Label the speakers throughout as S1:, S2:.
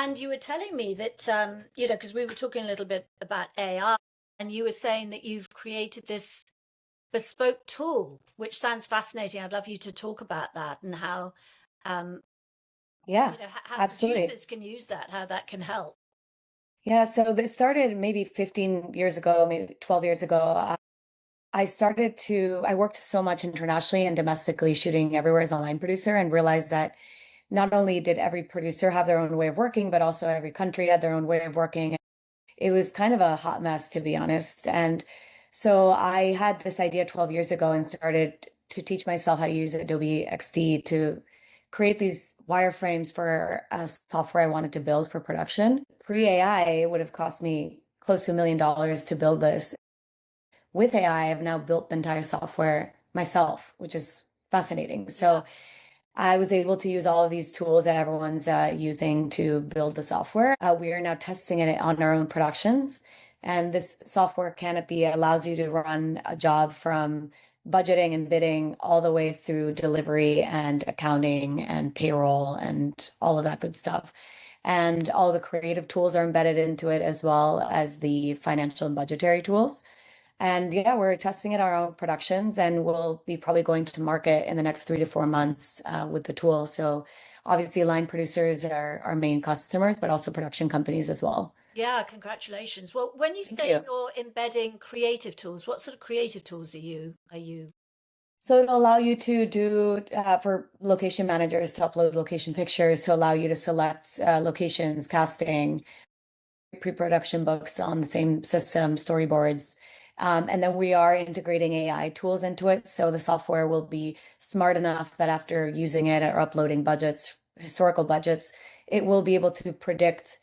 S1: And you were telling me that, because we were talking a little bit about AI, and you were saying that you've created this bespoke tool, which sounds fascinating. I'd love you to talk about that and how, um,
S2: Yeah,
S1: how
S2: absolutely.
S1: producers can use that, how that can help.
S2: Yeah, so this started maybe 15 years ago, maybe 12 years ago. I worked so much internationally and domestically shooting everywhere as a line producer and realized that not only did every producer have their own way of working, but also every country had their own way of working. It was kind of a hot mess, to be honest. And so I had this idea 12 years ago and started to teach myself how to use Adobe XD to create these wireframes for a software I wanted to build for production. Pre-AI, it would have cost me close to $1 million to build this. With AI, I've now built the entire software myself, which is fascinating.
S1: Yeah.
S2: So I was able to use all of these tools that everyone's using to build the software. We are now testing it on our own productions. And this software canopy allows you to run a job from budgeting and bidding all the way through delivery and accounting and payroll and all of that good stuff. And all the creative tools are embedded into it, as well as the financial and budgetary tools. And yeah, we're testing it our own productions, and we'll be probably going to market in the next 3 to 4 months with the tool. So obviously, line producers are our main customers, but also production companies as well.
S1: Yeah, congratulations. Well, when you
S2: Thank
S1: say
S2: you.
S1: you're embedding creative tools, what sort of creative tools are you?
S2: So it'll allow you to do for location managers to upload location pictures, to allow you to select locations, casting, pre-production books on the same system, storyboards. And then we are integrating AI tools into it. So the software will be smart enough that after using it or uploading budgets, historical budgets, it will be able to predict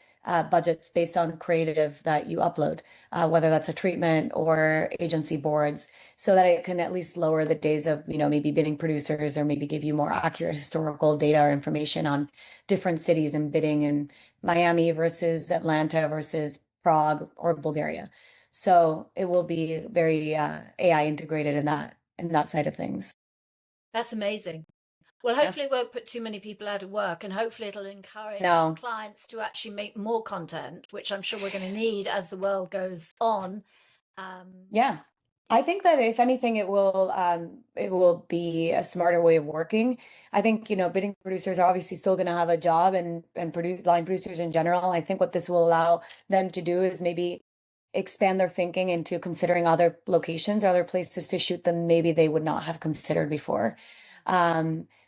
S2: budgets based on creative that you upload, whether that's a treatment or agency boards, so that it can at least lower the days of, maybe bidding producers, or maybe give you more accurate historical data or information on different cities and bidding in Miami versus Atlanta versus Prague or Bulgaria. So it will be very AI integrated in that side of things.
S1: That's amazing. Well,
S2: Yeah.
S1: hopefully it won't put too many people out of work, and hopefully it'll encourage
S2: No.
S1: clients to actually make more content, which I'm sure we're going to need as the world goes on. Um,
S2: Yeah. I
S1: yeah,
S2: think that if anything, it will be a smarter way of working. I think, bidding producers are obviously still going to have a job, and produce line producers in general. I think what this will allow them to do is maybe expand their thinking into considering other locations, other places to shoot them maybe they would not have considered before.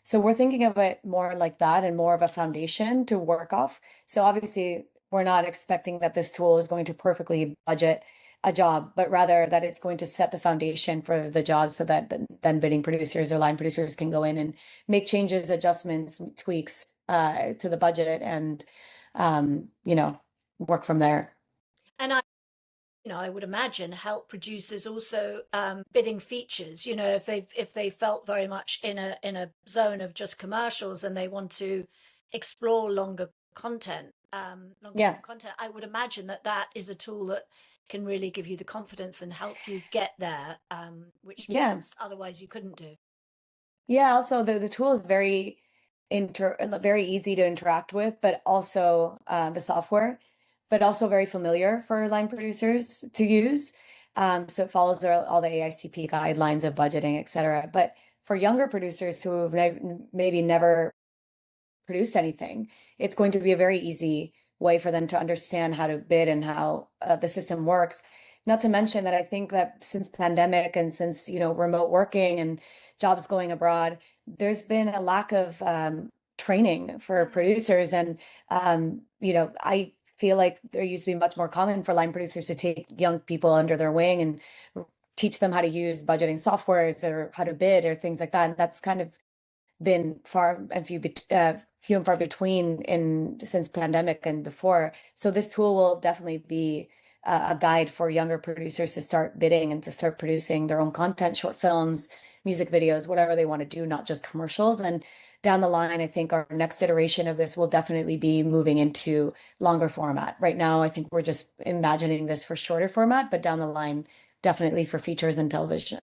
S2: So we're thinking of it more like that and more of a foundation to work off. So obviously, we're not expecting that this tool is going to perfectly budget a job, but rather that it's going to set the foundation for the job, so that then bidding producers or line producers can go in and make changes, adjustments, tweaks to the budget, and work from there.
S1: and I would imagine help producers also bidding features. If they felt very much in a zone of just commercials and they want to explore longer
S2: Yeah.
S1: form content, I would imagine that that is a tool that can really give you the confidence and help you get there, which
S2: Yeah.
S1: perhaps otherwise you couldn't do.
S2: Yeah, also the tool is very easy to interact with, but also the software, but also very familiar for line producers to use. So it follows all the AICP guidelines of budgeting, et cetera. But for younger producers who have maybe never produced anything, it's going to be a very easy way for them to understand how to bid and how the system works. Not to mention that I think that since pandemic and since, remote working and jobs going abroad, there's been a lack of training for
S1: Mm.
S2: producers. And, I feel like there used to be much more common for line producers to take young people under their wing and teach them how to use budgeting softwares or how to bid or things like that. And that's kind of been few and far between in since pandemic and before. So this tool will definitely be a guide for younger producers to start bidding and to start producing their own content, short films, music videos, whatever they want to do, not just commercials. And down the line, I think our next iteration of this will definitely be moving into longer format. Right now, I think we're just imagining this for shorter format, but down the line, definitely for features and television.